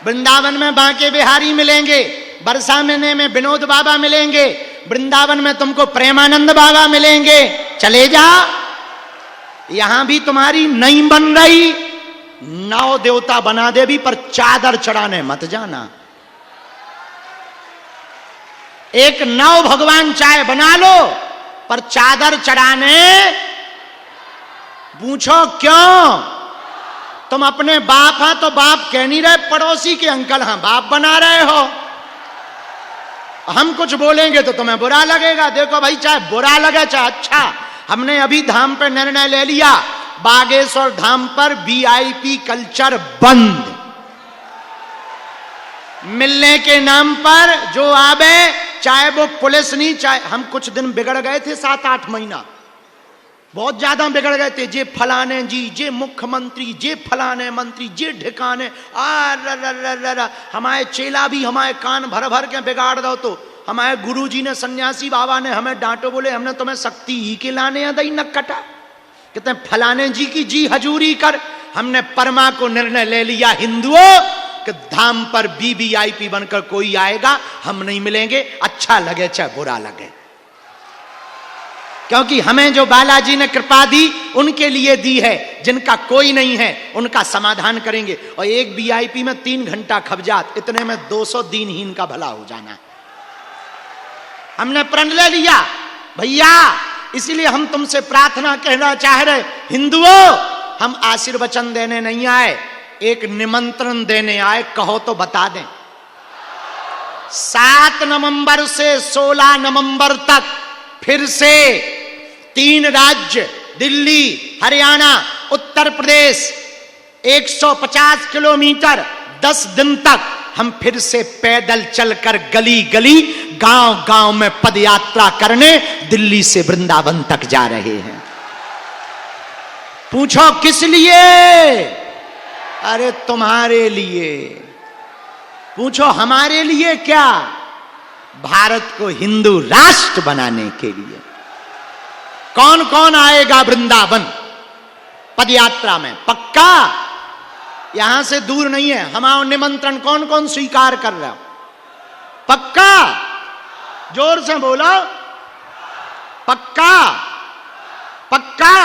वृंदावन में बांके बिहारी मिलेंगे, बरसाने में विनोद बाबा मिलेंगे, वृंदावन में तुमको प्रेमानंद बाबा मिलेंगे। चले जा, यहां भी तुम्हारी नहीं बन रही, नौ देवता बना दे भी, पर चादर चढ़ाने मत जाना। एक नौ भगवान चाय बना लो, पर चादर चढ़ाने पूछो क्यों? तुम अपने बाप हां तो बाप कह नहीं रहे, पड़ोसी के अंकल हां बाप बना रहे हो। हम कुछ बोलेंगे तो तुम्हें बुरा लगेगा। देखो भाई, चाहे बुरा लगे चाहे अच्छा, हमने अभी धाम पर निर्णय ले लिया, बागेश्वर धाम पर वीआईपी कल्चर बंद। मिलने के नाम पर जो आवे, चाहे वो पुलिस नहीं, चाहे हम कुछ दिन बिगड़ गए थे, 7-8 महीना बहुत ज्यादा बिगड़ गए थे। जे फलाने जी, जे मुख्यमंत्री, जे फलाने मंत्री, जे ढिकाने, हमारे चेला भी हमारे कान भर भर के बिगाड़ दो। तो हमारे गुरुजी ने, सन्यासी बाबा ने हमें डांटो, बोले हमने तुम्हें शक्ति ही के लाने दई न कटा, कहते हैं फलाने जी की जी हजूरी कर। हमने परमा को निर्णय ले लिया हिंदुओं कि धाम पर वीवीआईपी बनकर कोई आएगा, हम नहीं मिलेंगे, अच्छा लगे चाहे बुरा लगे, क्योंकि हमें जो बालाजी ने कृपा दी उनके लिए दी है, जिनका कोई नहीं है उनका समाधान करेंगे। और एक वीआईपी में 3 घंटा खबजात, इतने में 200 दीनहीन का भला हो जाना। हमने प्रण ले लिया भैया, इसीलिए हम तुमसे प्रार्थना कहना चाह रहे, हिंदुओं, हम आशीर्वचन देने नहीं आए, एक निमंत्रण देने आए, कहो तो बता दें। 7 नवंबर से 16 नवंबर तक फिर से 3 राज्य, दिल्ली, हरियाणा, उत्तर प्रदेश, 150 किलोमीटर 10 दिन तक हम फिर से पैदल चलकर गली गली, गांव गांव में पदयात्रा करने दिल्ली से वृंदावन तक जा रहे हैं। पूछो किस लिए? अरे तुम्हारे लिए। पूछो हमारे लिए क्या? भारत को हिंदू राष्ट्र बनाने के लिए। कौन कौन आएगा वृंदावन पदयात्रा में? पक्का? यहां से दूर नहीं है, हमारा निमंत्रण कौन कौन स्वीकार कर रहा? पक्का? जोर से बोलो, पक्का? पक्का?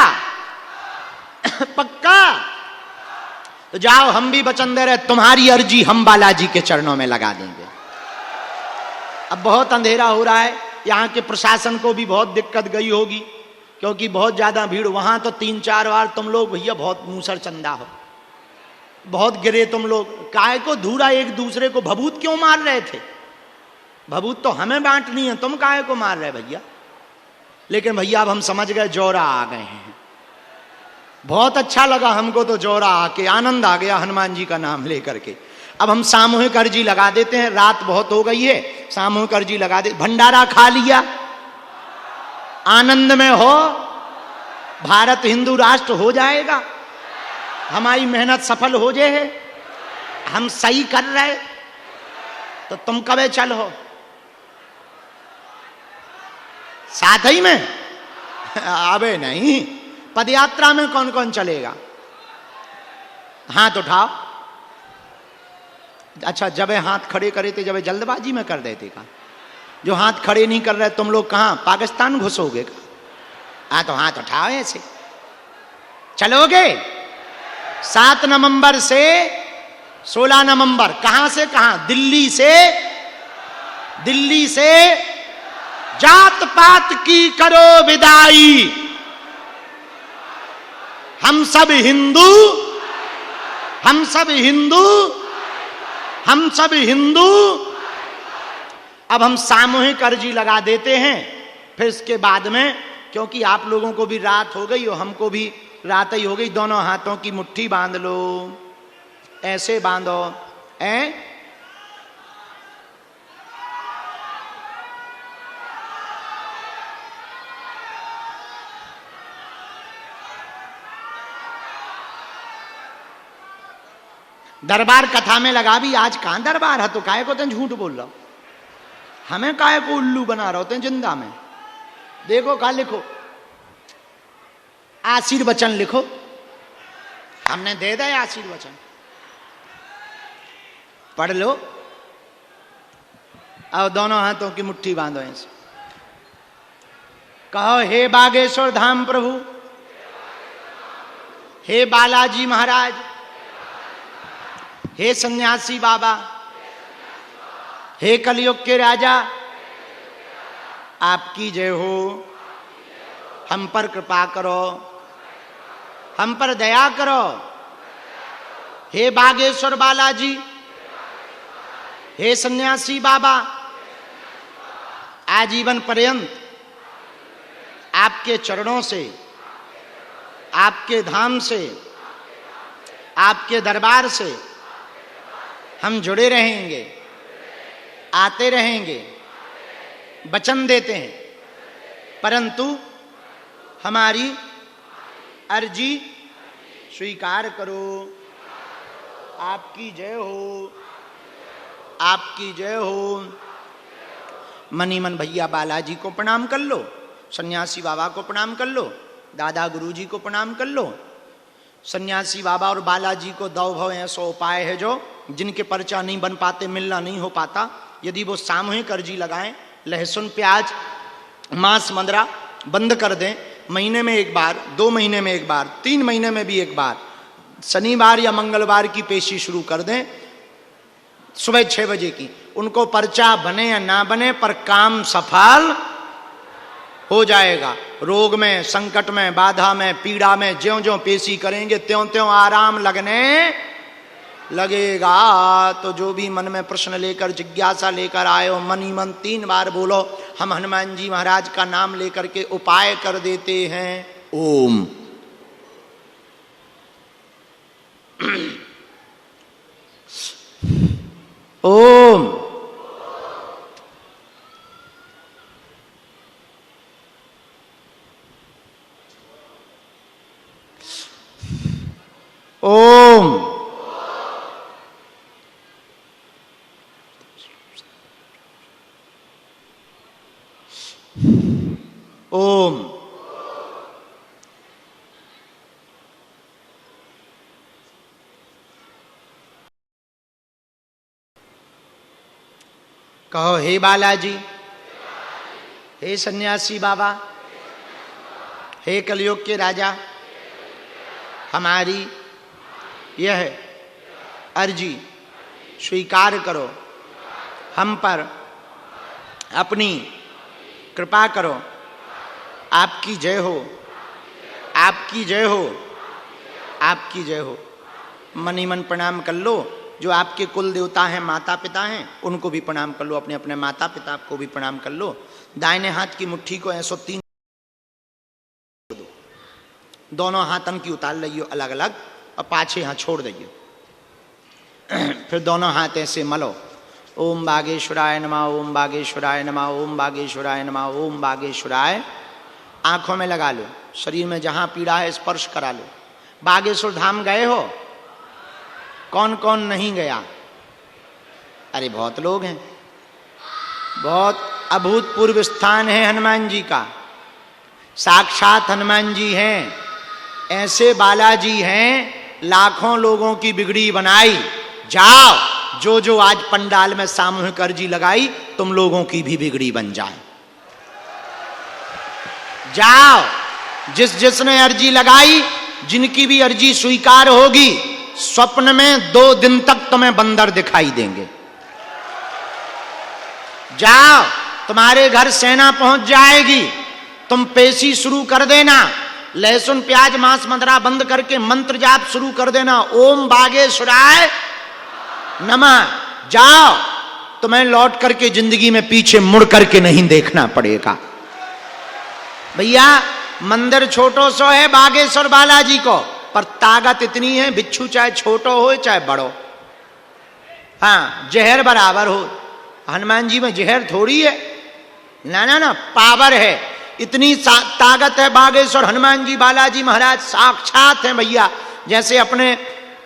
पक्का? तो जाओ, हम भी वचन दे रहे, तुम्हारी अर्जी हम बालाजी के चरणों में लगा देंगे। अब बहुत अंधेरा हो रहा है, यहाँ के प्रशासन को भी बहुत दिक्कत गई होगी, क्योंकि बहुत ज्यादा भीड़। वहां तो 3-4 बार तुम लोग भैया बहुत मूसर चंदा हो, बहुत गिरे तुम लोग। काहे को धूरा एक दूसरे को भभूत क्यों मार रहे थे? भभूत तो हमें बांटनी है, तुम काहे को मार रहे भैया? लेकिन भैया अब हम समझ गए, जोरा आ गए हैं। बहुत अच्छा लगा हमको तो, जोरा आके आनंद आ गया हनुमान जी का नाम लेकर के। अब हम सामूहिक अर्जी लगा देते हैं, रात बहुत हो गई है, सामूहिक अर्जी लगा दे। भंडारा खा लिया, आनंद में हो, भारत हिंदू राष्ट्र हो जाएगा, हमारी मेहनत सफल हो जाए, हम सही कर रहे। तो तुम कब चलो साथ ही में? अबे नहीं। पदयात्रा में कौन कौन चलेगा? हाथ उठाओ। अच्छा, जब हाथ खड़े करे थे, जब जल्दबाजी में कर देते का? जो हाथ खड़े नहीं कर रहे तुम लोग कहां पाकिस्तान घुसोगे का? हाँ तो हाथ उठाओ ऐसे। चलोगे? 7 नवंबर से 16 नवंबर। कहां से कहां? दिल्ली से। दिल्ली से जात पात की करो विदाई, हम सब हिंदू, हम सब हिंदू, हम सब हिंदू। अब हम सामूहिक अर्जी लगा देते हैं, फिर इसके बाद में, क्योंकि आप लोगों को भी रात हो गई और हमको भी रात ही हो गई, दोनों हाथों की मुट्ठी बांध लो, ऐसे बांधो, हैं? दरबार कथा में लगा भी, आज कहां दरबार है? तो काहे को तुम झूठ बोल रहा हो? हमें काहे को उल्लू बना रहे होते हैं जिंदा में? देखो कहा लिखो, आशीर्वचन लिखो, हमने दे दिया आशीर्वचन। पढ़ लो। अब दोनों हाथों की मुट्ठी बांधो ऐसे, कहो हे बागेश्वर धाम प्रभु, हे बालाजी महाराज, हे सन्यासी बाबा, हे कलयुग के राजा, आपकी जय हो। हम पर कृपा करो, हम पर दया करो। हे बागेश्वर बालाजी, हे सन्यासी बाबा, आजीवन पर्यंत आपके चरणों से, आपके धाम से, आपके दरबार से हम जुड़े रहेंगे, आते रहेंगे। वचन देते हैं, परंतु हमारी अर्जी स्वीकार करो। आपकी जय हो, आपकी जय हो। मनी मन भैया बालाजी को प्रणाम कर लो, सन्यासी बाबा को प्रणाम कर लो, दादा गुरुजी को प्रणाम कर लो। सन्यासी बाबा और बालाजी को दो भव ऐसा उपाय है जो जिनके पर्चा नहीं बन पाते, मिलना नहीं हो पाता, यदि वो सामूहिक अर्जी लगाएं, लहसुन प्याज मांस मंदरा बंद कर दें, महीने में एक बार, 2 महीने में एक बार, 3 महीने में भी एक बार, शनिवार या मंगलवार की पेशी शुरू कर दें सुबह 6 बजे की। उनको पर्चा बने या ना बने पर काम सफल हो जाएगा। रोग में, संकट में, बाधा में, पीड़ा में ज्यों ज्यों पेशी करेंगे त्यों त्यों आराम लगने लगेगा। तो जो भी मन में प्रश्न लेकर, जिज्ञासा लेकर आए हो, मन ही मन 3 बार बोलो, हम हनुमान जी महाराज का नाम लेकर के उपाय कर देते हैं। ओम। ओम। ओम। ओम। कहो हे बालाजी, हे सन्यासी बाबा, हे कलयुग के राजा, हमारी यह अर्जी स्वीकार करो, हम पर अपनी कृपा करो। आपकी जय हो, आपकी जय हो, आपकी जय हो। मन ही मन प्रणाम कर लो। जो आपके कुल देवता हैं, माता पिता हैं, उनको भी प्रणाम कर लो, अपने अपने माता पिता को भी प्रणाम कर लो। दाहिने हाथ की मुट्ठी को ऐसो 3 दो, दोनों हाथन की उतार लियो अलग अलग और पाछे हाथ छोड़ दियो। फिर दोनों हाथ ऐसे मलो। ओम बागेश्वराय नमः, ओम बागेश्वराय नमः, ओम बागेश्वराय नमः, ओम बागेश्वराय। आंखों में लगा लो, शरीर में जहां पीड़ा है स्पर्श करा लो। बागेश्वर धाम गए हो? कौन कौन नहीं गया? अरे बहुत लोग हैं। बहुत अभूतपूर्व स्थान है हनुमान जी का। साक्षात हनुमान जी हैं, ऐसे बालाजी हैं, लाखों लोगों की बिगड़ी बनाई। जाओ, जो जो आज पंडाल में सामूहिक अर्जी लगाई, तुम लोगों की भी बिगड़ी बन जाए। जाओ, जिस जिसने अर्जी लगाई, जिनकी भी अर्जी स्वीकार होगी, स्वप्न में 2 दिन तक तुम्हें बंदर दिखाई देंगे। जाओ, तुम्हारे घर सेना पहुंच जाएगी। तुम पेशी शुरू कर देना, लहसुन प्याज मांस मदरा बंद करके मंत्र जाप शुरू कर देना। ओम बागेश्वराय नमः। जाओ, तुम्हें लौट करके जिंदगी में पीछे मुड़ करके नहीं देखना पड़ेगा। भैया, मंदिर छोटो सो है बागेश्वर बालाजी को, पर ताकत इतनी है, बिच्छू चाहे छोटो हो चाहे बड़ो, हाँ, जहर बराबर हो। हनुमान जी में जहर थोड़ी है, ना ना ना, पावर है। इतनी ताकत है बागेश्वर हनुमान जी बालाजी महाराज साक्षात हैं भैया। जैसे अपने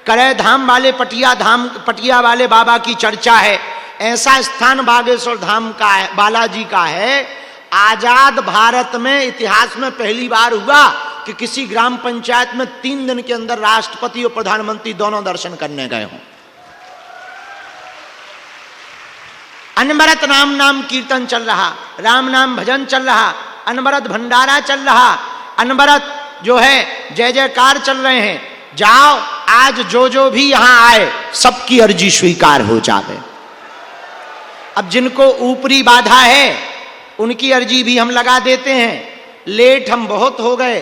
करे धाम वाले पटिया वाले बाबा की चर्चा है, ऐसा स्थान बागेश्वर धाम का है, बालाजी का है। आजाद भारत में इतिहास में पहली बार हुआ कि किसी ग्राम पंचायत में 3 दिन के अंदर राष्ट्रपति और प्रधानमंत्री दोनों दर्शन करने गए हों। अनवरत राम नाम कीर्तन चल रहा, राम नाम भजन चल रहा, अनवरत भंडारा चल रहा, अनवरत जो है जय जयकार चल रहे हैं। जाओ आज जो भी यहां आए सबकी अर्जी स्वीकार हो जावे। अब जिनको ऊपरी बाधा है उनकी अर्जी भी हम लगा देते हैं। लेट हम बहुत हो गए,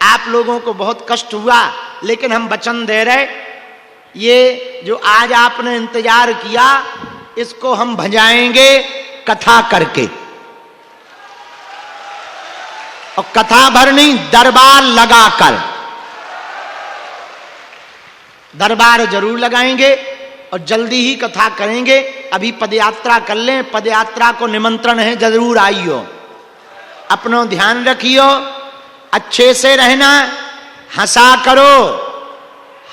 आप लोगों को बहुत कष्ट हुआ, लेकिन हम वचन दे रहे, ये जो आज आपने इंतजार किया इसको हम भजाएंगे कथा करके। और कथा भर नहीं, दरबार लगाकर। दरबार जरूर लगाएंगे और जल्दी ही कथा करेंगे। अभी पदयात्रा कर लें, पदयात्रा को निमंत्रण है, जरूर आइयो। अपनो ध्यान रखियो, अच्छे से रहना, हंसा करो,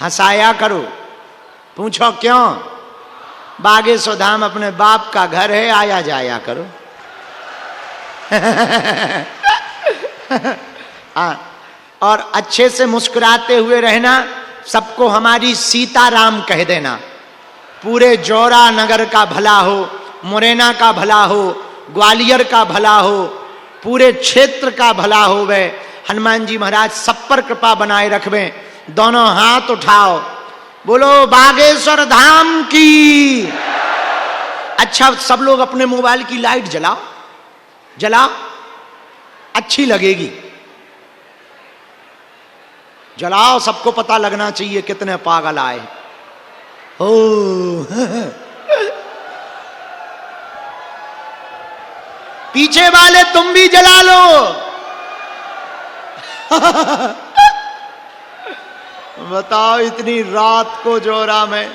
हंसाया करो। पूछो क्यों? बागेश्वर धाम अपने बाप का घर है, आया जाया करो। और अच्छे से मुस्कुराते हुए रहना, सबको हमारी सीताराम कह देना। पूरे जौरा नगर का भला हो, मुरैना का भला हो, ग्वालियर का भला हो, पूरे क्षेत्र का भला हो। वे हनुमान जी महाराज सब पर कृपा बनाए रखवे। दोनों हाथ उठाओ, बोलो बागेश्वर धाम की। अच्छा, सब लोग अपने मोबाइल की लाइट जलाओ, जलाओ, अच्छी लगेगी। जलाओ, सबको पता लगना चाहिए कितने पागल आए। हो पीछे वाले तुम भी जला लो। बताओ, इतनी रात को जोरा में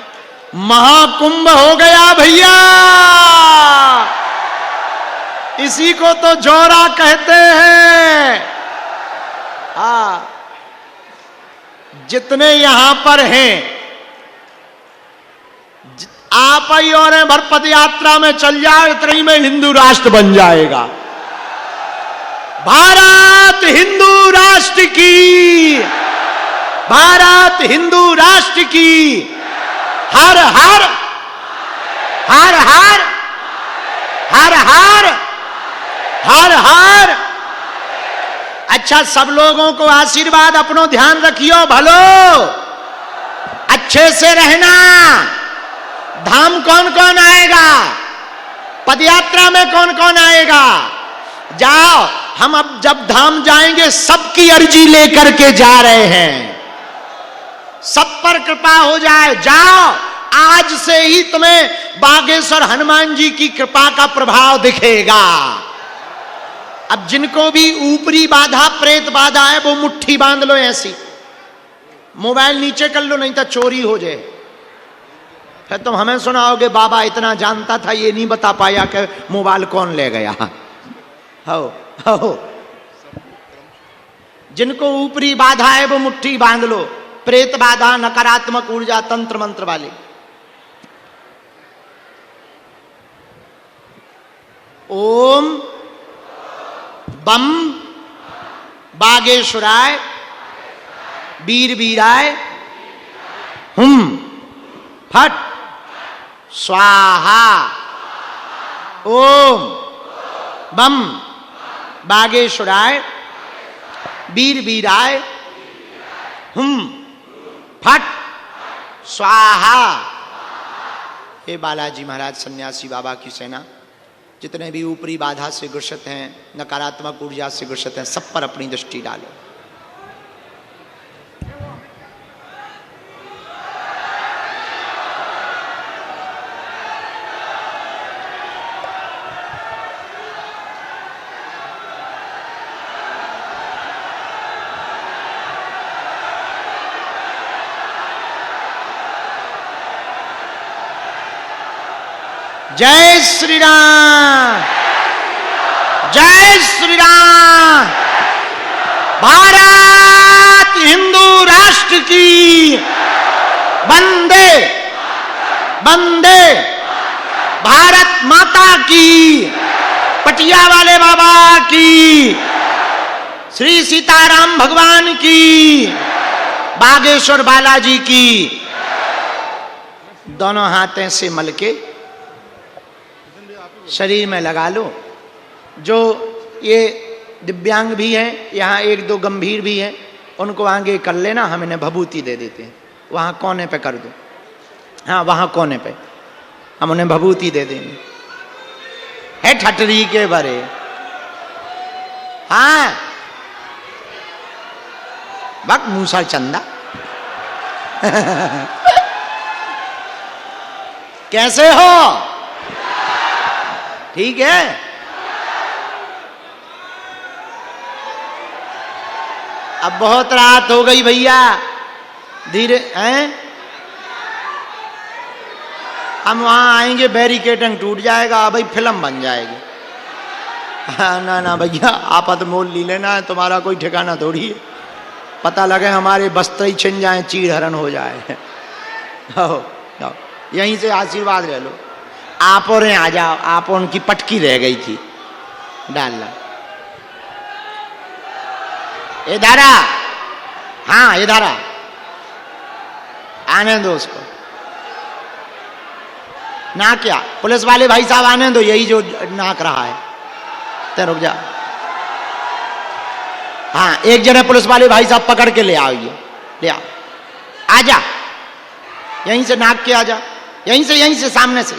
महाकुंभ हो गया भैया। इसी को तो जोरा कहते हैं। हाँ, जितने यहां पर हैं आप ही और भर पद यात्रा में चल जाओ, इतनी में हिंदू राष्ट्र बन जाएगा। भारत हिंदू राष्ट्र की, भारत हिंदू राष्ट्र की। हर हर हर हर हर हर हर हर। अच्छा, सब लोगों को आशीर्वाद, अपनो ध्यान रखियो भलो, अच्छे से रहना। धाम कौन कौन आएगा? पदयात्रा में कौन कौन आएगा? जाओ, हम अब जब धाम जाएंगे सबकी अर्जी लेकर के जा रहे हैं। सब पर कृपा हो जाए। जाओ, आज से ही तुम्हें बागेश्वर हनुमान जी की कृपा का प्रभाव दिखेगा। अब जिनको भी ऊपरी बाधा, प्रेत बाधा है, वो मुट्ठी बांध लो ऐसी। मोबाइल नीचे कर लो, नहीं तो चोरी हो जाए। फिर तुम हमें सुनाओगे बाबा इतना जानता था, ये नहीं बता पाया कि मोबाइल कौन ले गया। हो जिनको ऊपरी बाधा है वो मुट्ठी बांध लो। प्रेत बाधा, नकारात्मक ऊर्जा, तंत्र मंत्र वाले। ओम बम बागेश्वराय वीर वीराय हुम फट स्वाहा। ओम बम बागेश्वराय वीर वीराय हुम फट स्वाहा। हे बालाजी महाराज, सन्यासी बाबा की सेना, जितने भी ऊपरी बाधा से ग्रसित हैं, नकारात्मक ऊर्जा से ग्रसित हैं, सब पर अपनी दृष्टि डालो। जय श्री राम, जय श्री राम। भारत हिंदू राष्ट्र की वंदे वंदे, भारत माता की, पटिया वाले बाबा की, श्री सीताराम भगवान की, बागेश्वर बालाजी की। दोनों हाथों से मल के शरीर में लगा लो। जो ये दिव्यांग भी हैं, यहाँ एक दो गंभीर भी हैं, उनको आगे कर लेना, हम इन्हें भभूति दे देते हैं। वहाँ कोने पे कर दो, हाँ वहाँ कोने पे हम उन्हें भभूति दे देंगे। है ठटरी के बरे, हाँ बक मूसा चंदा। कैसे हो? ठीक है। अब बहुत रात हो गई भैया, धीरे हैं। हम वहां आएंगे बैरिकेडिंग टूट जाएगा, भाई फिल्म बन जाएगी। हाँ ना ना भैया, आपत मोल ली लेना है, तुम्हारा कोई ठिकाना थोड़ी है। पता लगे हमारे बस्तर ही छिन जाए, चीड़ हरण हो जाए। आओ यहीं से आशीर्वाद ले लो। आप और आ जाओ, आप उनकी पटकी रह गई थी डालना। इधर आ, हाँ इधर आ, आने दो उसको। ना क्या पुलिस वाले भाई साहब आने दो, यही जो नाक रहा है। तो रुक जा, हाँ एक जने पुलिस वाले भाई साहब पकड़ के ले आओ, ये ले आओ। आजा यहीं से नाक के आजा, यहीं से सामने से।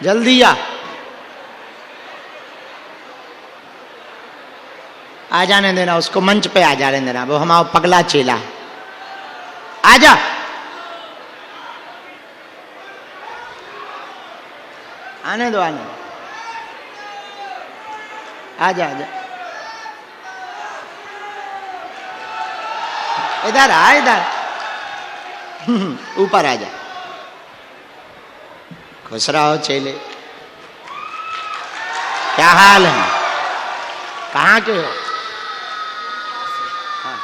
जल्दी आ जाने देना उसको, मंच पे आ जाने देना, वो हमारा पगला चेला है। आजा आने दो, आने दो, आजा आजा, इधर आ, इधर ऊपर आजा। खुश रहो चेले। क्या हाल है? कहाँ के हो? हाँ।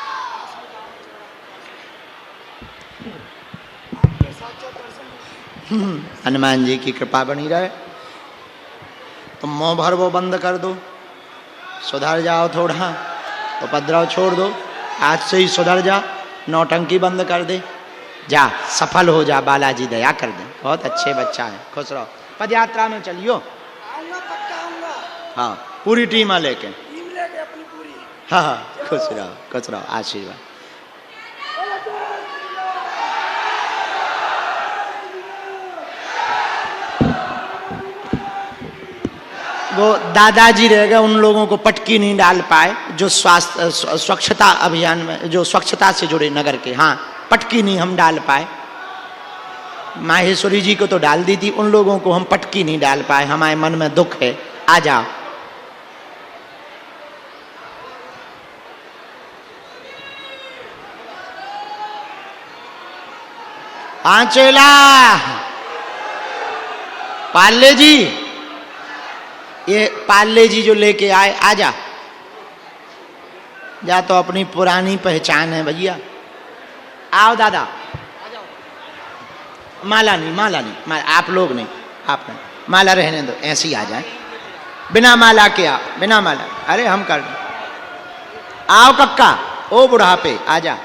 हनुमान जी की कृपा बनी रहे। तुम मुंह भर वो बंद कर दो, सुधर जाओ थोड़ा, उपद्रव छोड़ दो, आज से ही सुधर जा, नौटंकी बंद कर दे, जा सफल हो जा, बालाजी दया कर दे। बहुत अच्छे बच्चा है, खुश रहो। पद यात्रा में चलियो। आऊंगा, पक्का आऊंगा। हाँ पूरी टीम लेके, टीम लेके अपनी पूरी। हाँ हाँ खुश रहो, खुश रहो, आशीर्वाद। वो दादाजी रह गए, उन लोगों को पटकी नहीं डाल पाए जो स्वास्थ्य स्वच्छता अभियान में, जो स्वच्छता से जुड़े नगर के, हाँ पटकी नहीं हम डाल पाए। माहेश्वरी जी को तो डाल दी थी, उन लोगों को हम पटकी नहीं डाल पाए, हमारे मन में दुख है। आ जाओ। हाँ चेला पाले जी, ये पाले जी जो लेके आए, आजा जा, तो अपनी पुरानी पहचान है भैया। आओ दादा, माला नहीं, माला नहीं, माला, आप लोग नहीं, आप नहीं, माला रहने दो, ऐसे ही आ जाए, बिना माला के आओ, बिना माला। अरे हम कर आओ कक्का, ओ बुढ़ापे आजा।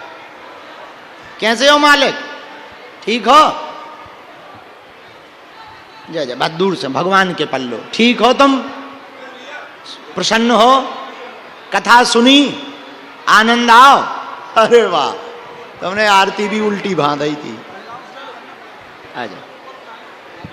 कैसे हो मालिक? ठीक हो? जा जा, बहुत दूर से भगवान के पल्लो। ठीक हो तुम? प्रसन्न हो? कथा सुनी? आनंद आओ? अरे वाह, तुमने आरती भी उल्टी बांध दी थी। आजा।